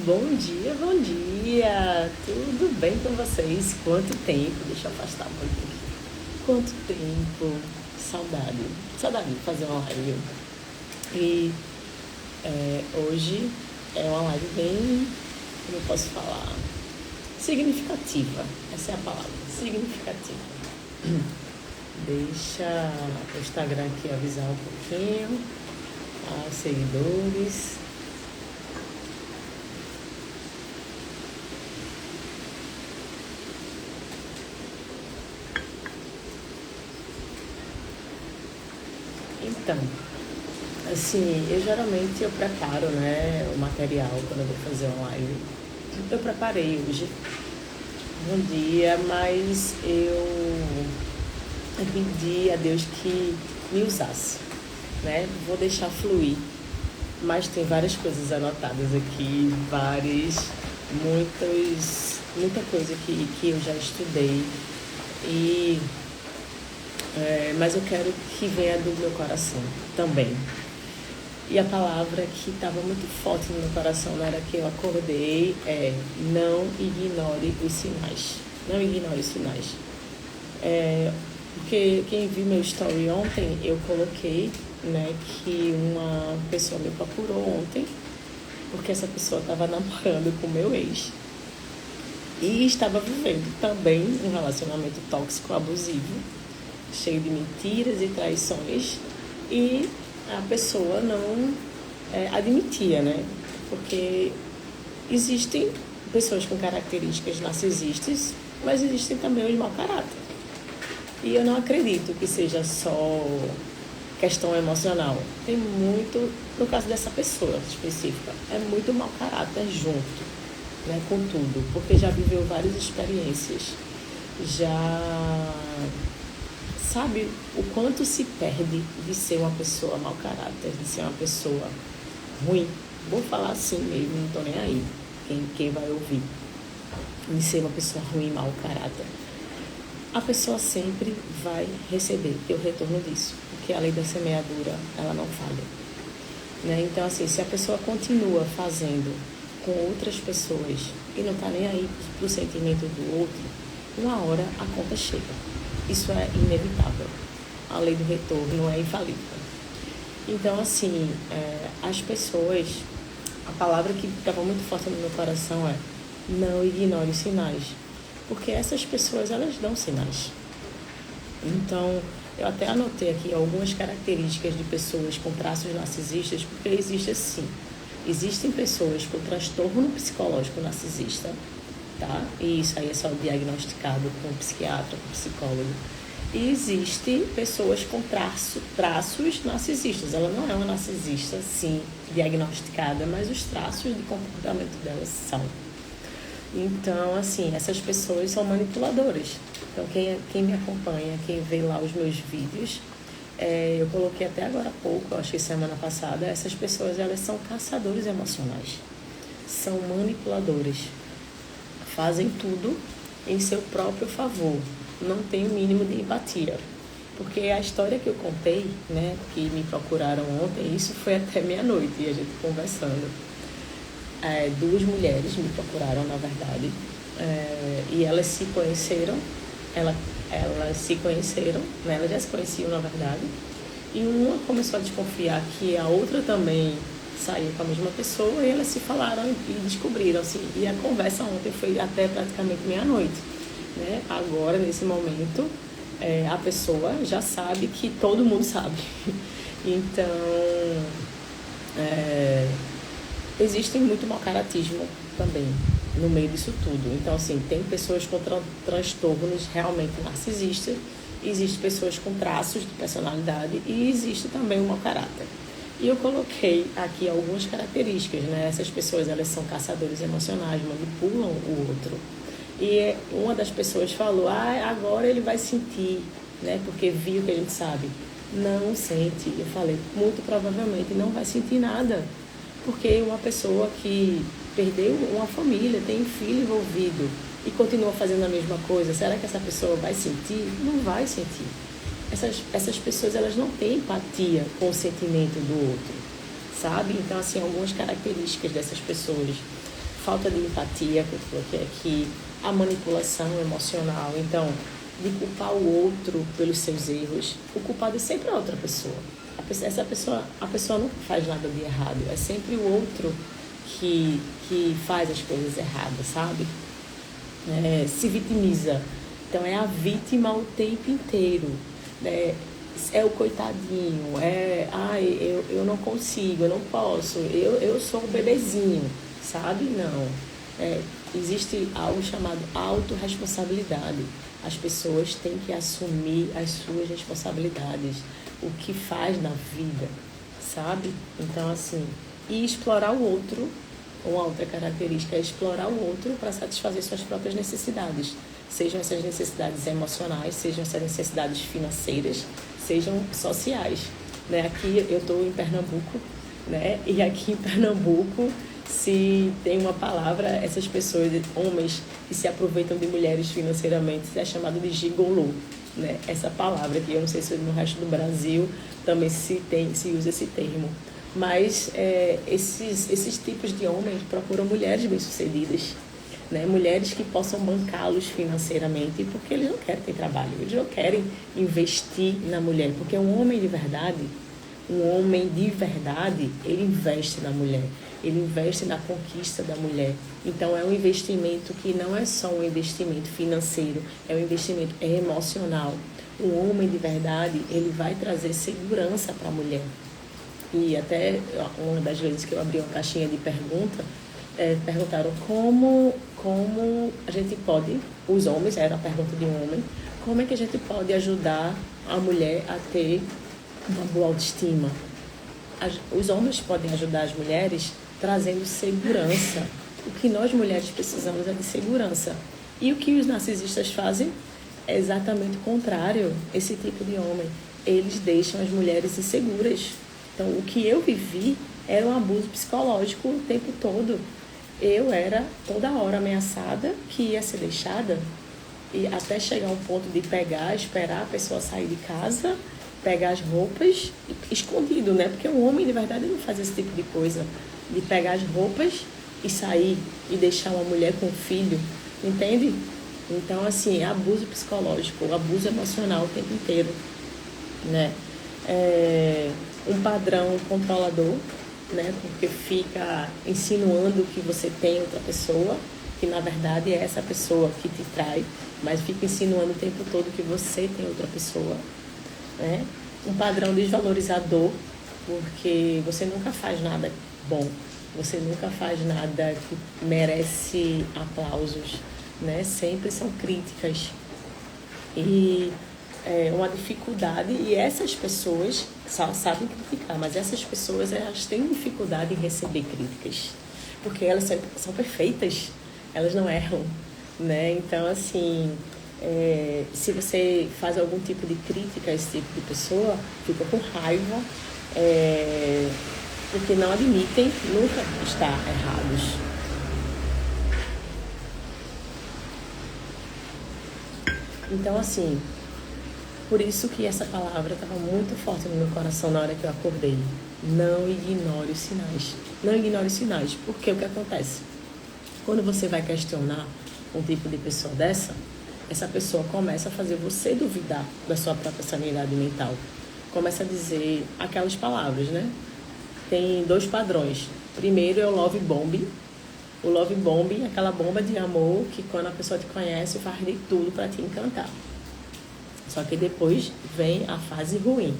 Bom dia, bom dia! Tudo bem com vocês? Quanto tempo? Deixa eu afastar um pouquinho aqui. Quanto tempo? Saudade. Saudade de fazer uma live. E hoje é uma live bem, como eu posso falar, significativa. Essa é a palavra, significativa. Deixa o Instagram aqui avisar um pouquinho aos seguidores. Então, assim, eu preparo, né, o material quando eu vou fazer uma live. Eu preparei hoje um dia, mas eu pedi a Deus que me usasse, né? Vou deixar fluir, mas tem várias coisas anotadas aqui, muita coisa que eu já estudei e mas eu quero que venha do meu coração também. E a palavra que estava muito forte no meu coração na hora que eu acordei é: não ignore os sinais. Não ignore os sinais. Porque quem viu meu story ontem, eu coloquei, né, que uma pessoa me procurou ontem, porque essa pessoa estava namorando com meu ex. E estava vivendo também um relacionamento tóxico, abusivo, cheio de mentiras e traições, e a pessoa não admitia, né? Porque existem pessoas com características narcisistas, mas existem também os mau caráter. E eu não acredito que seja só questão emocional. Tem muito, no caso dessa pessoa específica, é muito mau caráter junto, né, com tudo, porque já viveu várias experiências, já sabe o quanto se perde de ser uma pessoa mau caráter, de ser uma pessoa ruim. Vou falar assim mesmo, não tô nem aí, quem vai ouvir. De ser uma pessoa ruim, mau caráter. A pessoa sempre vai receber o retorno disso, porque a lei da semeadura, ela não falha, né? Então, assim, se a pessoa continua fazendo com outras pessoas e não tá nem aí pro sentimento do outro, uma hora a conta chega. Isso é inevitável. A lei do retorno é infalível. Então, assim, as pessoas, a palavra que estava muito forte no meu coração é: não ignore os sinais. Porque essas pessoas, elas dão sinais. Então, eu até anotei aqui algumas características de pessoas com traços narcisistas, porque existe assim. Existem pessoas com transtorno psicológico narcisista, tá? E isso aí é só diagnosticado com um psiquiatra, com um psicólogo. E existe pessoas com traços narcisistas. Ela não é uma narcisista, sim, diagnosticada, mas os traços de comportamento delas são. Então, assim, essas pessoas são manipuladoras. Então, quem me acompanha, quem vê lá os meus vídeos, eu coloquei até agora há pouco, eu acho que semana passada, essas pessoas, elas são caçadores emocionais. São manipuladores. Fazem tudo em seu próprio favor. Não tem o mínimo de empatia. Porque a história que eu contei, né, que me procuraram ontem, isso foi até meia-noite, e a gente conversando. Duas mulheres me procuraram, na verdade, e elas se conheceram, elas se conheceram, né, elas já se conheciam, na verdade, e uma começou a desconfiar que a outra também saiu com a mesma pessoa, e elas se falaram e descobriram, assim, e a conversa ontem foi até praticamente meia-noite, né? Agora, nesse momento, a pessoa já sabe que todo mundo sabe. Então, existe muito mau caratismo também no meio disso tudo. Então, assim, tem pessoas com transtornos realmente narcisistas, existem pessoas com traços de personalidade e existe também o mau caráter. E eu coloquei aqui algumas características, né? Essas pessoas, elas são caçadores emocionais, manipulam o outro. E uma das pessoas falou: agora ele vai sentir, né? Porque viu que a gente sabe. Não sente. Eu falei: muito provavelmente não vai sentir nada. Porque uma pessoa que perdeu uma família, tem um filho envolvido e continua fazendo a mesma coisa, será que essa pessoa vai sentir? Não vai sentir. Essas pessoas, elas não têm empatia com o sentimento do outro, sabe? Então, assim, algumas características dessas pessoas. falta de empatia, que eu coloquei aqui, a manipulação emocional. Então, de culpar o outro pelos seus erros. O culpado é sempre a outra pessoa. A pessoa nunca faz nada de errado. É sempre o outro que faz as coisas erradas, sabe? Se vitimiza. Então, é a vítima o tempo inteiro. É o coitadinho. Eu não consigo, eu não posso. Eu sou o bebezinho, sabe? Não. Existe algo chamado autorresponsabilidade. As pessoas têm que assumir as suas responsabilidades, o que faz na vida, sabe? Então, assim, e explorar o outro, uma outra característica é explorar o outro para satisfazer suas próprias necessidades, sejam essas necessidades emocionais, sejam essas necessidades financeiras, sejam sociais. Né? Aqui eu estou em Pernambuco, né? E aqui em Pernambuco, se tem uma palavra, essas pessoas, homens que se aproveitam de mulheres financeiramente, é chamado de gigolô, né? Essa palavra que eu não sei se no resto do Brasil também se usa esse termo. Mas esses tipos de homens procuram mulheres bem-sucedidas, né? Mulheres que possam bancá-los financeiramente, porque eles não querem ter trabalho, eles não querem investir na mulher, porque um homem de verdade, ele investe na mulher, ele investe na conquista da mulher. Então, é um investimento que não é só um investimento financeiro, é um investimento emocional. Um homem de verdade, ele vai trazer segurança para a mulher. E até uma das vezes que eu abri uma caixinha de pergunta, perguntaram como a gente pode, os homens, era a pergunta de um homem, como é que a gente pode ajudar a mulher a ter uma boa autoestima. Os homens podem ajudar as mulheres trazendo segurança. O que nós mulheres precisamos é de segurança. E o que os narcisistas fazem é exatamente o contrário. Esse tipo de homem, eles deixam as mulheres inseguras. Então, o que eu vivi era um abuso psicológico o tempo todo. Eu era toda hora ameaçada que ia ser deixada, e até chegar um ponto de esperar a pessoa sair de casa, pegar as roupas, escondido, né? Porque um homem, de verdade, não faz esse tipo de coisa. De pegar as roupas e sair e deixar uma mulher com um filho, entende? Então, assim, é abuso psicológico, abuso emocional o tempo inteiro, né? Um padrão controlador, né? Porque fica insinuando que você tem outra pessoa, que na verdade é essa pessoa que te trai, mas fica insinuando o tempo todo que você tem outra pessoa. Né? Um padrão desvalorizador, porque você nunca faz nada bom, você nunca faz nada que merece aplausos, né? Sempre são críticas e uma dificuldade, e essas pessoas sabem criticar, mas essas pessoas, elas têm dificuldade em receber críticas, porque elas são perfeitas, elas não erram, né? Então, assim, se você faz algum tipo de crítica a esse tipo de pessoa, fica com raiva, porque não admitem nunca estar errados. Então, assim, por isso que essa palavra estava muito forte no meu coração na hora que eu acordei. Não ignore os sinais. Não ignore os sinais, porque o que acontece? Quando você vai questionar um tipo de pessoa dessa, essa pessoa começa a fazer você duvidar da sua própria sanidade mental. Começa a dizer aquelas palavras, né? Tem 2 padrões. Primeiro é o love bombing. O love bombing é aquela bomba de amor que quando a pessoa te conhece faz de tudo para te encantar. Só que depois vem a fase ruim.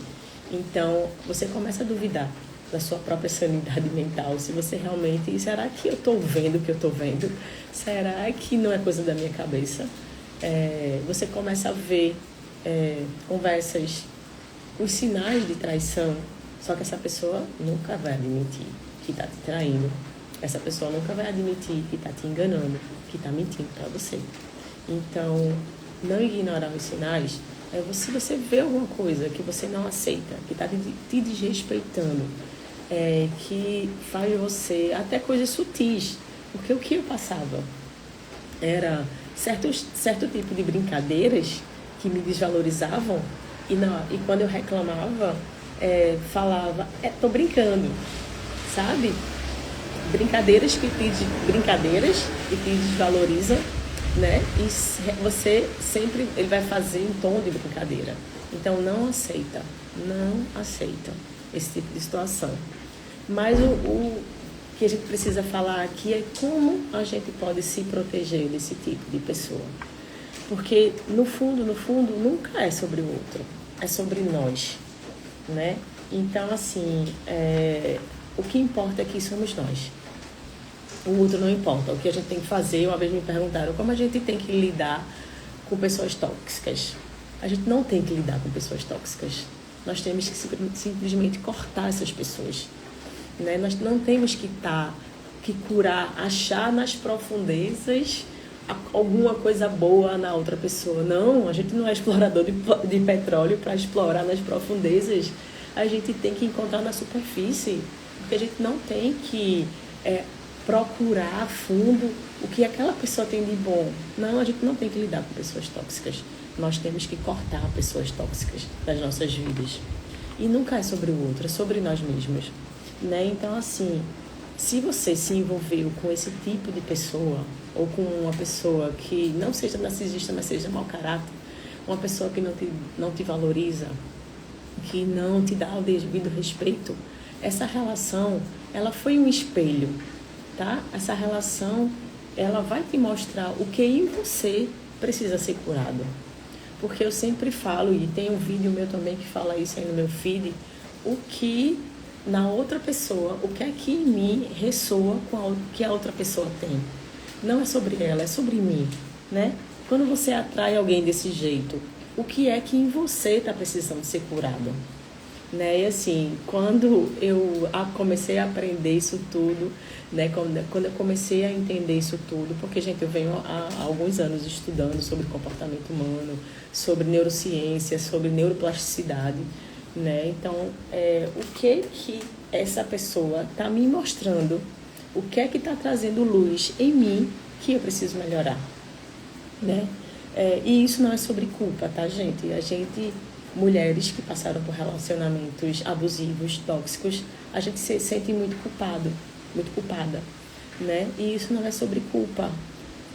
Então, você começa a duvidar da sua própria sanidade mental. Se você realmente... Será que eu estou vendo o que eu estou vendo? Será que não é coisa da minha cabeça? Você começa a ver conversas, os sinais de traição. Só que essa pessoa nunca vai admitir que está te traindo. Essa pessoa nunca vai admitir que está te enganando, que está mentindo para você. Então, não ignorar os sinais. Se você vê alguma coisa que você não aceita, que está te desrespeitando, que faz você, até coisas sutis, porque o que eu passava era certo tipo de brincadeiras que me desvalorizavam, e quando eu reclamava, falava, tô brincando, sabe? brincadeiras que te desvalorizam, né? E você sempre, ele vai fazer em tom de brincadeira. Então não aceita esse tipo de situação. Mas o que a gente precisa falar aqui é como a gente pode se proteger desse tipo de pessoa. Porque no fundo, nunca é sobre o outro, é sobre nós, né? Então, assim, o que importa aqui somos nós. O outro não importa. O que a gente tem que fazer, uma vez me perguntaram como a gente tem que lidar com pessoas tóxicas. A gente não tem que lidar com pessoas tóxicas. Nós temos que simplesmente cortar essas pessoas, né? Nós não temos que curar, achar nas profundezas alguma coisa boa na outra pessoa. Não, a gente não é explorador de petróleo para explorar nas profundezas. A gente tem que encontrar na superfície, porque a gente não tem que procurar a fundo o que aquela pessoa tem de bom. Não, a gente não tem que lidar com pessoas tóxicas. Nós temos que cortar pessoas tóxicas das nossas vidas. E nunca é sobre o outro, é sobre nós mesmos, né? Então, assim, se você se envolveu com esse tipo de pessoa, ou com uma pessoa que não seja narcisista, mas seja mau caráter, uma pessoa que não te valoriza, que não te dá o devido respeito, essa relação, ela foi um espelho, tá? Essa relação, ela vai te mostrar o que em você precisa ser curado. Porque eu sempre falo, e tem um vídeo meu também que fala isso aí no meu feed, o que na outra pessoa, o que aqui em mim ressoa com o que a outra pessoa tem. Não é sobre ela, é sobre mim, né? Quando você atrai alguém desse jeito, o que é que em você está precisando ser curado? Né? E assim, quando eu comecei a aprender isso tudo, né? Quando eu comecei a entender isso tudo, porque, gente, eu venho há alguns anos estudando sobre comportamento humano, sobre neurociência, sobre neuroplasticidade, né? Então, o que essa pessoa está me mostrando, o que é que está trazendo luz em mim que eu preciso melhorar, né? E isso não é sobre culpa, tá, gente? Mulheres que passaram por relacionamentos abusivos, tóxicos, a gente se sente muito culpada, né? E isso não é sobre culpa,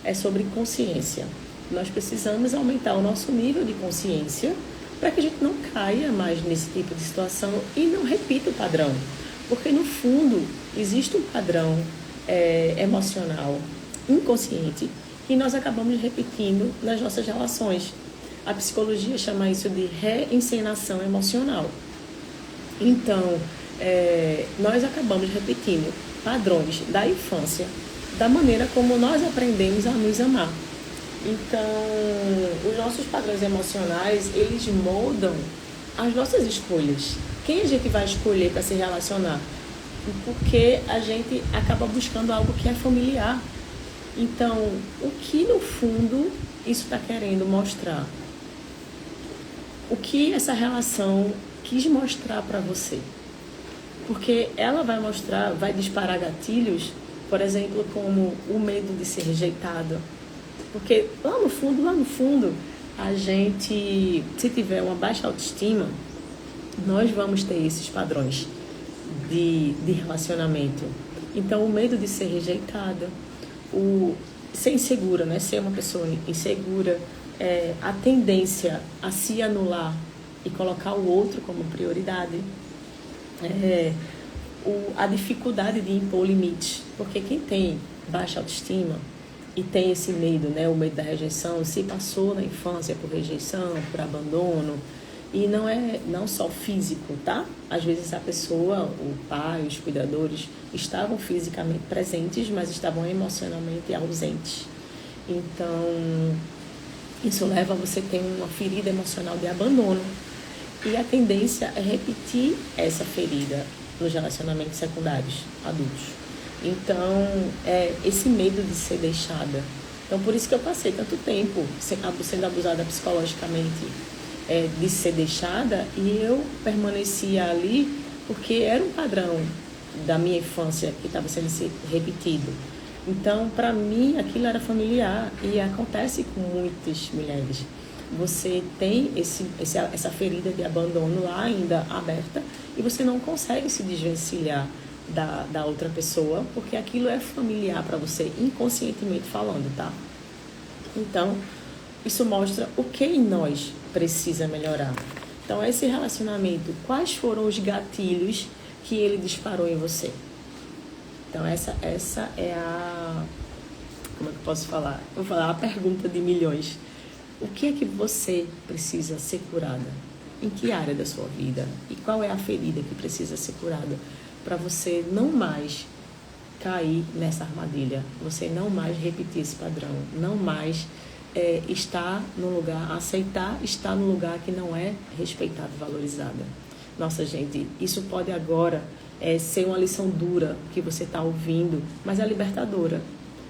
é sobre consciência. Nós precisamos aumentar o nosso nível de consciência para que a gente não caia mais nesse tipo de situação e não repita o padrão. Porque, no fundo, existe um padrão emocional inconsciente que nós acabamos repetindo nas nossas relações. A psicologia chama isso de reencenação emocional. Então, nós acabamos repetindo padrões da infância, da maneira como nós aprendemos a nos amar. Então, os nossos padrões emocionais, eles moldam as nossas escolhas. Quem a gente vai escolher para se relacionar? Porque a gente acaba buscando algo que é familiar. Então, o que no fundo isso está querendo mostrar? O que essa relação quis mostrar para você? Porque ela vai disparar gatilhos, por exemplo, como o medo de ser rejeitado. Porque lá no fundo, a gente, se tiver uma baixa autoestima, nós vamos ter esses padrões de relacionamento. Então, o medo de ser rejeitada, ser insegura, né? Ser uma pessoa insegura, a tendência a se anular e colocar o outro como prioridade, a dificuldade de impor limites, porque quem tem baixa autoestima e tem esse medo, né, o medo da rejeição, se passou na infância por rejeição, por abandono, e não só físico, tá? Às vezes a pessoa, o pai, os cuidadores estavam fisicamente presentes, mas estavam emocionalmente ausentes. Então, isso leva a você ter uma ferida emocional de abandono. E a tendência é repetir essa ferida nos relacionamentos secundários, adultos. Então, esse medo de ser deixada. Então, por isso que eu passei tanto tempo sendo abusada psicologicamente, de ser deixada, e eu permanecia ali porque era um padrão da minha infância que estava sendo repetido. Então, para mim, aquilo era familiar e acontece com muitas mulheres. Você tem essa ferida de abandono lá ainda aberta e você não consegue se desvencilhar, da outra pessoa, porque aquilo é familiar para você, inconscientemente falando, tá? Então, isso mostra o que em nós precisa melhorar. Então, esse relacionamento, quais foram os gatilhos que ele disparou em você? Então, essa é a... Como é que eu posso falar? Vou falar a pergunta de milhões. O que é que você precisa ser curada? Em que área da sua vida? E qual é a ferida que precisa ser curada? Para você não mais cair nessa armadilha. Você não mais repetir esse padrão. Não mais estar no lugar, aceitar estar no lugar que não é respeitado e valorizado. Nossa, gente, isso pode agora ser uma lição dura que você está ouvindo, mas é libertadora.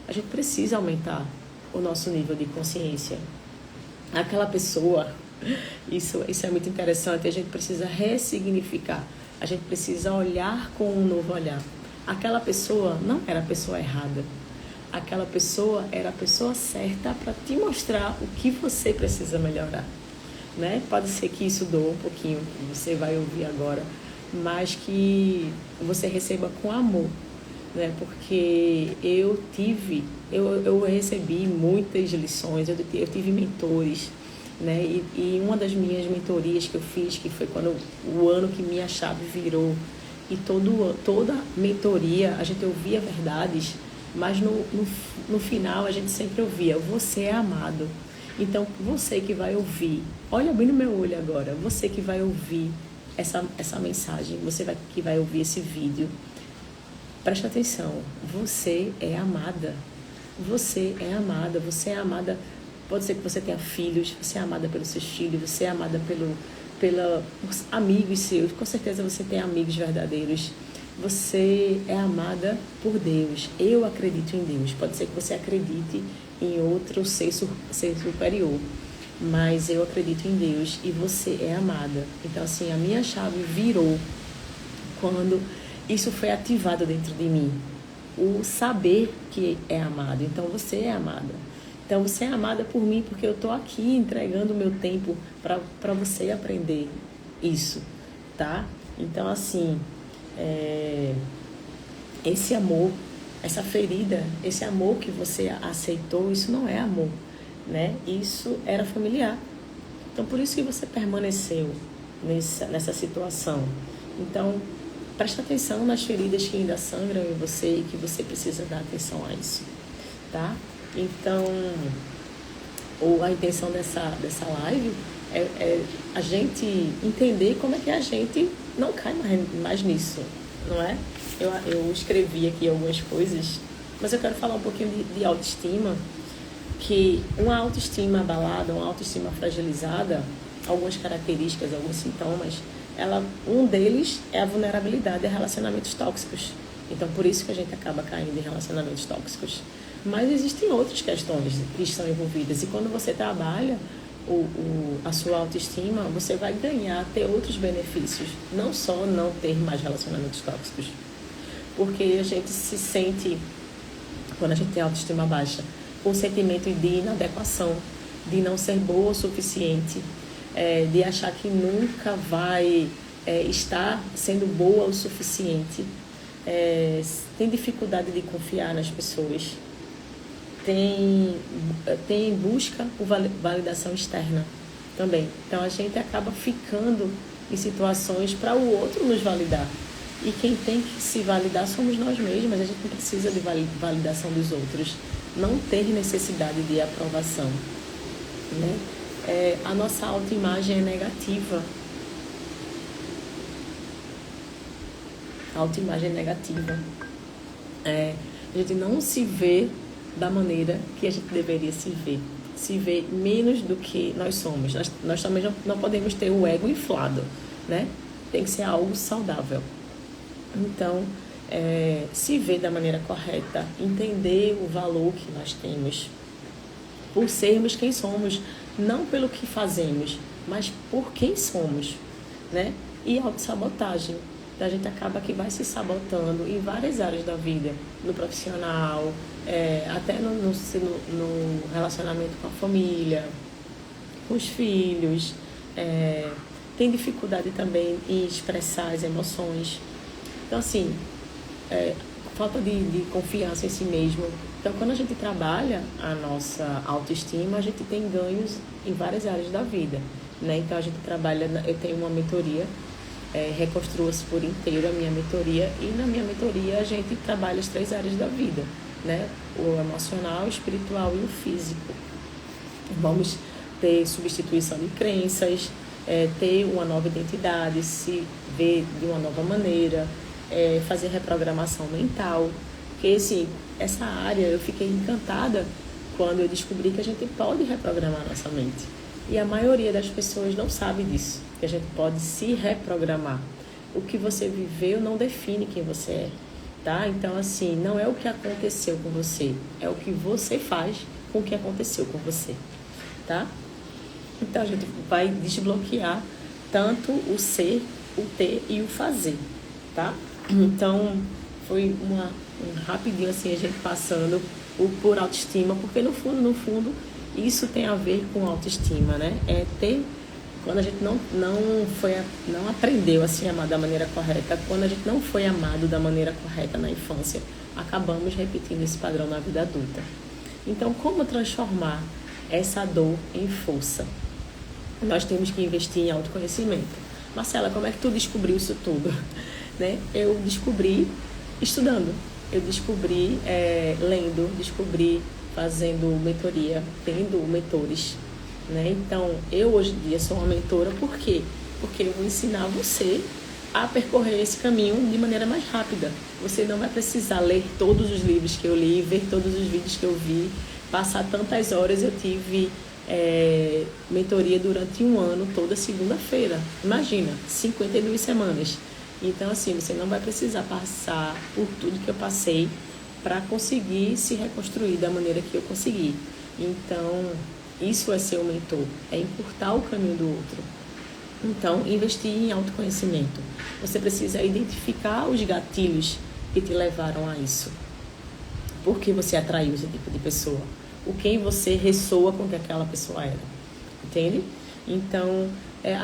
A gente precisa aumentar o nosso nível de consciência. Aquela pessoa, isso é muito interessante, a gente precisa ressignificar, a gente precisa olhar com um novo olhar. Aquela pessoa não era a pessoa errada, aquela pessoa era a pessoa certa para te mostrar o que você precisa melhorar, né? Pode ser que isso doa um pouquinho, você vai ouvir agora, mas que você receba com amor, né? Porque eu recebi muitas lições, eu tive mentores, né? E uma das minhas mentorias que eu fiz, que foi quando o ano que minha chave virou, e toda mentoria a gente ouvia verdades, mas no final a gente sempre ouvia: você é amado. Então, você que vai ouvir, olha bem no meu olho agora, você que vai ouvir essa mensagem, que vai ouvir esse vídeo, presta atenção, você é amada. Você é amada, você é amada. Pode ser que você tenha filhos, você é amada pelos seus filhos, você é amada pelos amigos seus, com certeza você tem amigos verdadeiros. Você é amada por Deus. Eu acredito em Deus. Pode ser que você acredite em outro ser superior, mas eu acredito em Deus e você é amada. Então, assim, a minha chave virou quando isso foi ativado dentro de mim. O saber que é amado. Então, você é amada. Então, você é amada por mim porque eu estou aqui entregando o meu tempo para você aprender isso, tá? Então, assim, esse amor, essa ferida, esse amor que você aceitou, isso não é amor, né? Isso era familiar. Então, por isso que você permaneceu nessa situação. Então, presta atenção nas feridas que ainda sangram em você e que você precisa dar atenção a isso, tá? Então, a intenção dessa live é a gente entender como é que a gente não cai mais nisso, não é? Eu escrevi aqui algumas coisas, mas eu quero falar um pouquinho de autoestima, que uma autoestima abalada, uma autoestima fragilizada, algumas características, alguns sintomas, um deles é a vulnerabilidade a relacionamentos tóxicos. Então, por isso que a gente acaba caindo em relacionamentos tóxicos. Mas existem outras questões que estão envolvidas. E quando você trabalha a sua autoestima, você vai ter outros benefícios. Não só não ter mais relacionamentos tóxicos. Porque a gente se sente, quando a gente tem autoestima baixa, com um sentimento de inadequação, de não ser boa o suficiente, de achar que nunca vai estar sendo boa o suficiente, tem dificuldade de confiar nas pessoas, tem busca por validação externa também. Então, a gente acaba ficando em situações para o outro nos validar. E quem tem que se validar somos nós mesmos. A gente não precisa de validação dos outros. Não ter necessidade de aprovação, né? A nossa autoimagem é negativa. A autoimagem é negativa. A gente não se vê da maneira que a gente deveria se ver. Se vê menos do que nós somos. Nós também não podemos ter o ego inflado, né? Tem que ser algo saudável. Então, se ver da maneira correta, entender o valor que nós temos, por sermos quem somos, não pelo que fazemos, mas por quem somos, né? E autossabotagem. A gente acaba que vai se sabotando em várias áreas da vida, no profissional, até no relacionamento com a família, com os filhos, tem dificuldade também em expressar as emoções. Então, assim, falta de confiança em si mesmo. Então, quando a gente trabalha a nossa autoestima, a gente tem ganhos em várias áreas da vida, né? Então, a gente trabalha, eu tenho uma mentoria, Reconstrua-se por inteiro a minha mentoria, e na minha mentoria a gente trabalha as 3 áreas da vida, né? O emocional, o espiritual e o físico. Vamos ter substituição de crenças, ter uma nova identidade, se ver de uma nova maneira, fazer reprogramação mental. Porque, assim, essa área eu fiquei encantada quando eu descobri que a gente pode reprogramar nossa mente. E a maioria das pessoas não sabe disso, que a gente pode se reprogramar. O que você viveu não define quem você é, tá? Então, assim, não é o que aconteceu com você, é o que você faz com o que aconteceu com você, tá? Então, a gente vai desbloquear tanto o ser, o ter e o fazer, tá? Então, foi rapidinho, assim, a gente passando por autoestima, porque no fundo, isso tem a ver com autoestima, né? Quando a gente não aprendeu a se amar da maneira correta, quando a gente não foi amado da maneira correta na infância, acabamos repetindo esse padrão na vida adulta. Então, como transformar essa dor em força? Nós temos que investir em autoconhecimento. Marcela, como é que tu descobriu isso tudo? Né? Eu descobri estudando, eu descobri lendo, descobri fazendo mentoria, tendo mentores, né? Então, eu hoje em dia sou uma mentora, por quê? Porque eu vou ensinar você a percorrer esse caminho de maneira mais rápida. Você não vai precisar ler todos os livros que eu li, ver todos os vídeos que eu vi, passar tantas horas. Eu tive mentoria durante 1 ano, toda segunda-feira. Imagina, 52 semanas. Então, assim, você não vai precisar passar por tudo que eu passei para conseguir se reconstruir da maneira que eu consegui. Então, isso é ser um mentor, é encurtar o caminho do outro. Então, investir em autoconhecimento. Você precisa identificar os gatilhos que te levaram a isso. Por que você atraiu esse tipo de pessoa? O quem você ressoa com que aquela pessoa era. Entende? Então,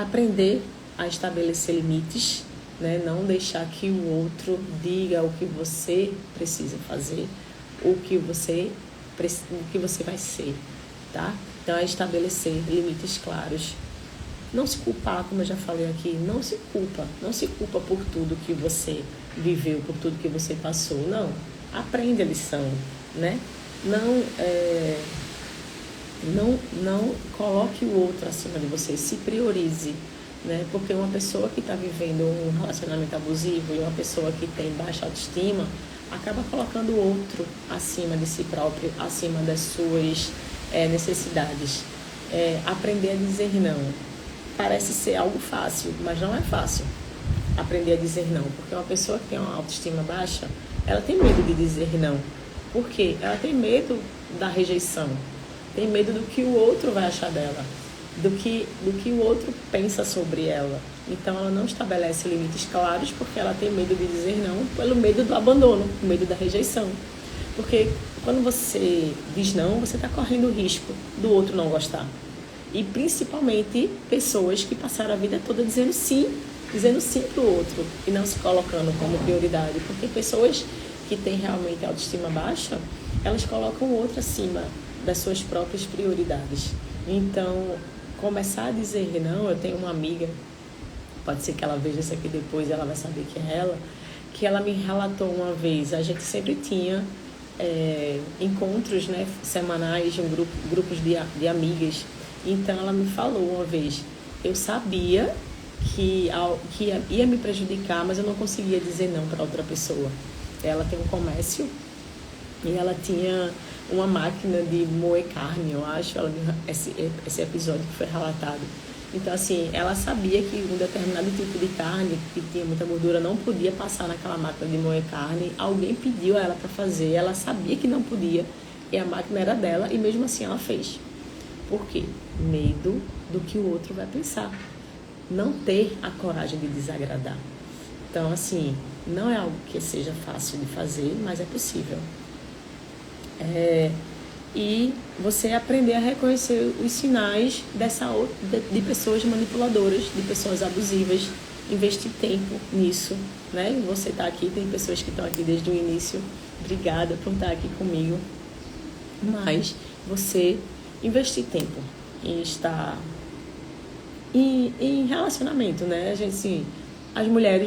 aprender a estabelecer limites, né? Não deixar que o outro diga o que você precisa fazer, o que você vai ser, tá? Então, é estabelecer limites claros. Não se culpar, como eu já falei aqui, não se culpa por tudo que você viveu, por tudo que você passou, não. Aprende a lição, né? Não coloque o outro acima de você, se priorize, né? Porque uma pessoa que está vivendo um relacionamento abusivo e uma pessoa que tem baixa autoestima acaba colocando o outro acima de si próprio, acima das suas necessidades. Aprender a dizer não. Parece ser algo fácil, mas não é fácil aprender a dizer não, porque uma pessoa que tem uma autoestima baixa, ela tem medo de dizer não. Por quê? Ela tem medo da rejeição, tem medo do que o outro vai achar dela, do que o outro pensa sobre ela. Então, ela não estabelece limites claros porque ela tem medo de dizer não, pelo medo do abandono, medo da rejeição. Porque quando você diz não, você está correndo o risco do outro não gostar. E principalmente pessoas que passaram a vida toda dizendo sim para o outro e não se colocando como prioridade. Porque pessoas que têm realmente autoestima baixa, elas colocam o outro acima das suas próprias prioridades. Então, começar a dizer não, eu tenho uma amiga, pode ser que ela veja isso aqui depois, ela vai saber que é ela, que ela me relatou uma vez, a gente sempre tinha encontros, né, semanais, grupos de amigas. Então, ela me falou uma vez, eu sabia que ia me prejudicar, mas eu não conseguia dizer não para outra pessoa. Ela tem um comércio e ela tinha uma máquina de moer carne, eu acho, esse episódio que foi relatado. Então, assim, ela sabia que um determinado tipo de carne, que tinha muita gordura, não podia passar naquela máquina de moer carne. Alguém pediu a ela para fazer, ela sabia que não podia, e a máquina era dela, e mesmo assim ela fez. Por quê? Medo do que o outro vai pensar. Não ter a coragem de desagradar. Então, assim, não é algo que seja fácil de fazer, mas é possível. E você aprender a reconhecer os sinais de pessoas manipuladoras, de pessoas abusivas, investir tempo nisso, né? Você tá aqui, tem pessoas que estão aqui desde o início, obrigada por estar aqui comigo, mas você investir tempo em estar em relacionamento, né? A gente, assim,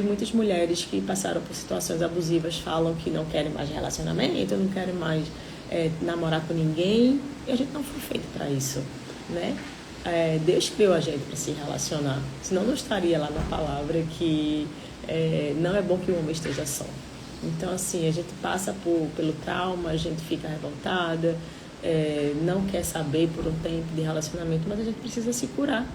muitas mulheres que passaram por situações abusivas falam que não querem mais relacionamento, não querem mais namorar com ninguém, e a gente não foi feito para isso, né? Deus criou a gente para se relacionar, senão não estaria lá na palavra que não é bom que o homem esteja só. Então, assim, a gente passa pelo trauma, a gente fica revoltada, não quer saber por um tempo de relacionamento, mas a gente precisa se curar.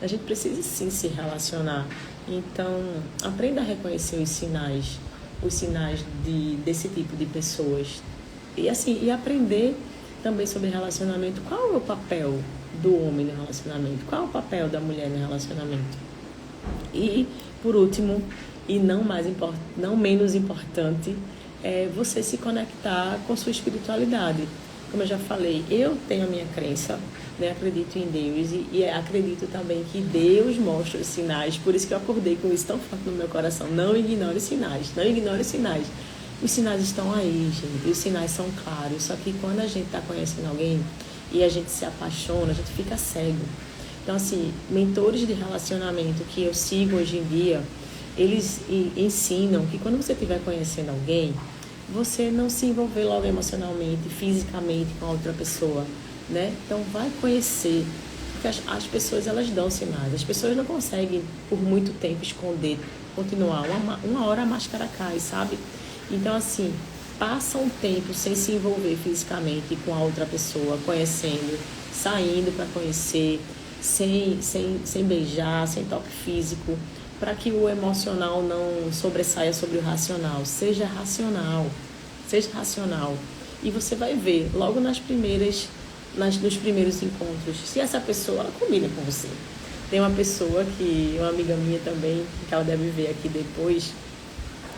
A gente precisa sim se relacionar. Então, aprenda a reconhecer os sinais desse tipo de pessoas. E assim, e aprender também sobre relacionamento. Qual é o papel do homem no relacionamento? Qual é o papel da mulher no relacionamento? E, por último, e não menos importante, é você se conectar com sua espiritualidade. Como eu já falei, eu tenho a minha crença, né? Acredito em Deus e acredito também que Deus mostra os sinais. Por isso que eu acordei com isso tão forte no meu coração. Não ignore os sinais, não ignore os sinais. Os sinais estão aí, gente, e os sinais são claros. Só que quando a gente está conhecendo alguém e a gente se apaixona, a gente fica cego. Então, assim, mentores de relacionamento que eu sigo hoje em dia, eles ensinam que quando você estiver conhecendo alguém, você não se envolver logo emocionalmente, fisicamente com a outra pessoa, né? Então, vai conhecer, porque as pessoas, elas dão sinais. As pessoas não conseguem, por muito tempo, esconder, continuar. Uma hora a máscara cai, sabe? Então, assim, passa um tempo sem se envolver fisicamente com a outra pessoa, conhecendo, saindo para conhecer, sem beijar, sem toque físico, para que o emocional não sobressaia sobre o racional. Seja racional. E você vai ver, logo nos primeiros encontros, se essa pessoa, ela combina com você. Tem uma pessoa uma amiga minha também, que ela deve ver aqui depois,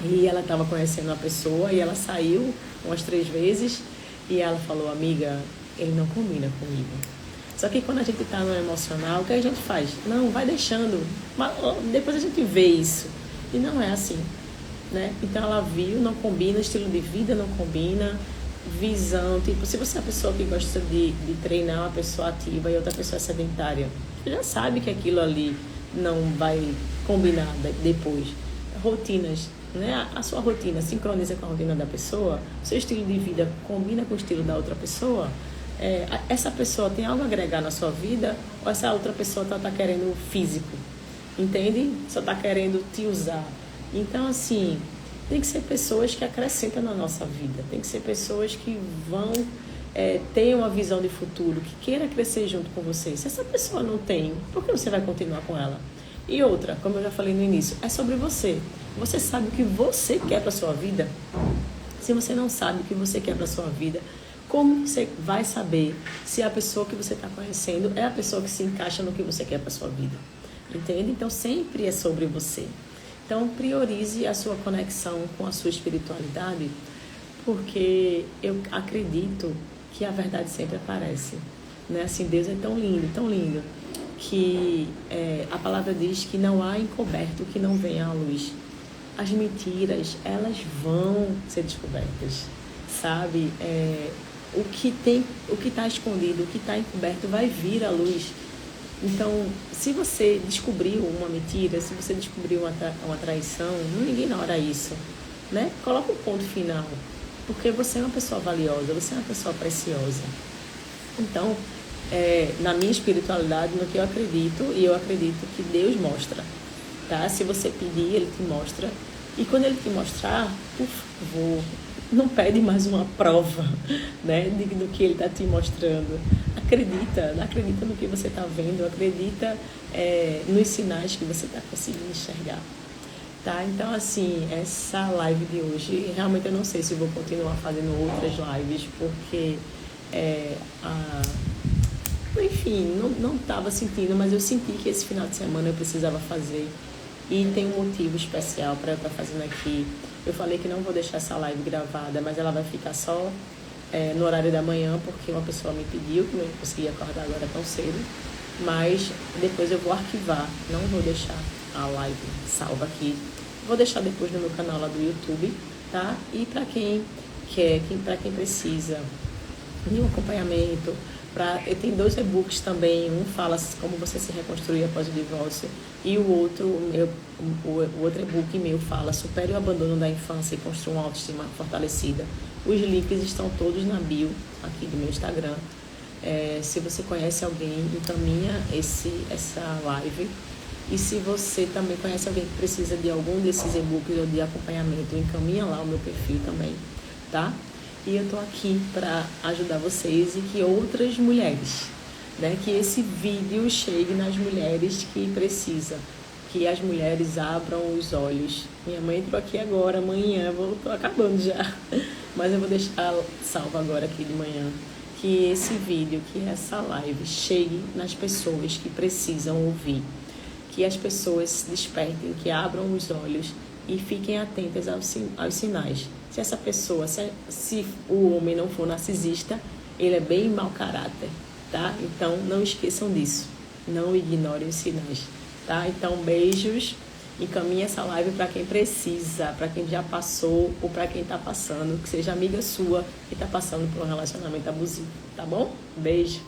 e ela estava conhecendo uma pessoa e ela saiu umas 3 vezes e ela falou, amiga, ele não combina comigo. Só que quando a gente está no emocional, o que a gente faz? Não, vai deixando, depois a gente vê isso. E não é assim, né? Então ela viu, não combina, estilo de vida não combina, visão, tipo, se você é uma pessoa que gosta de treinar, uma pessoa ativa e outra pessoa sedentária, você já sabe que aquilo ali não vai combinar depois. Rotinas, né? A sua rotina sincroniza com a rotina da pessoa, o seu estilo de vida combina com o estilo da outra pessoa, essa pessoa tem algo a agregar na sua vida ou essa outra pessoa tá querendo físico, entende? Só tá querendo te usar. Então, assim, tem que ser pessoas que acrescentam na nossa vida, tem que ser pessoas que vão ter uma visão de futuro, que queira crescer junto com você. Se essa pessoa não tem, por que você vai continuar com ela? E outra, como eu já falei no início, é sobre você. Você sabe o que você quer para sua vida? Se você não sabe o que você quer para sua vida, como você vai saber se a pessoa que você está conhecendo é a pessoa que se encaixa no que você quer para sua vida? Entende? Então, sempre é sobre você. Então, priorize a sua conexão com a sua espiritualidade, porque eu acredito que a verdade sempre aparece, né? Assim, Deus é tão lindo, que a palavra diz que não há encoberto que não venha à luz. As mentiras, elas vão ser descobertas, sabe? O que está escondido, o que está encoberto vai vir à luz. Então, se você descobriu uma mentira, se você descobriu uma traição, não ignora isso, né? Coloca um ponto final, porque você é uma pessoa valiosa, você é uma pessoa preciosa. Então, na minha espiritualidade, no que eu acredito, e eu acredito que Deus mostra, tá? Se você pedir, Ele te mostra. E quando Ele te mostrar, por favor, não pede mais uma prova, né, do que Ele está te mostrando. Acredita no que você está vendo, acredita nos sinais que você está conseguindo enxergar. Tá? Então, assim, essa live de hoje, realmente eu não sei se vou continuar fazendo outras lives, porque enfim, não estava sentindo, mas eu senti que esse final de semana eu precisava fazer. E tem um motivo especial para eu estar fazendo aqui. Eu falei que não vou deixar essa live gravada, mas ela vai ficar só no horário da manhã, porque uma pessoa me pediu, que eu não consegui acordar agora tão cedo. Mas depois eu vou arquivar, não vou deixar a live salva aqui. Vou deixar depois no meu canal lá do YouTube, tá? E para quem quer, para quem precisa de um acompanhamento, tem 2 e-books também. Um fala como você se reconstruir após o divórcio, e o outro e-book meu fala supere o abandono da infância e construa uma autoestima fortalecida. Os links estão todos na bio aqui do meu Instagram. Se você conhece alguém, encaminha essa live. E se você também conhece alguém que precisa de algum desses e-books ou de acompanhamento, encaminha lá o meu perfil também, tá? E eu tô aqui para ajudar vocês e que outras mulheres, né? Que esse vídeo chegue nas mulheres que precisam, que as mulheres abram os olhos. Minha mãe entrou aqui agora, amanhã, tô acabando já, mas eu vou deixar salvo agora aqui de manhã. Que esse vídeo, que essa live chegue nas pessoas que precisam ouvir. Que as pessoas se despertem, que abram os olhos e fiquem atentas aos sinais. Se essa pessoa, se o homem não for narcisista, ele é bem mau caráter, tá? Então, não esqueçam disso. Não ignorem os sinais, tá? Então, beijos. Encaminhe essa live para quem precisa, para quem já passou ou para quem está passando, que seja amiga sua que está passando por um relacionamento abusivo, tá bom? Beijo.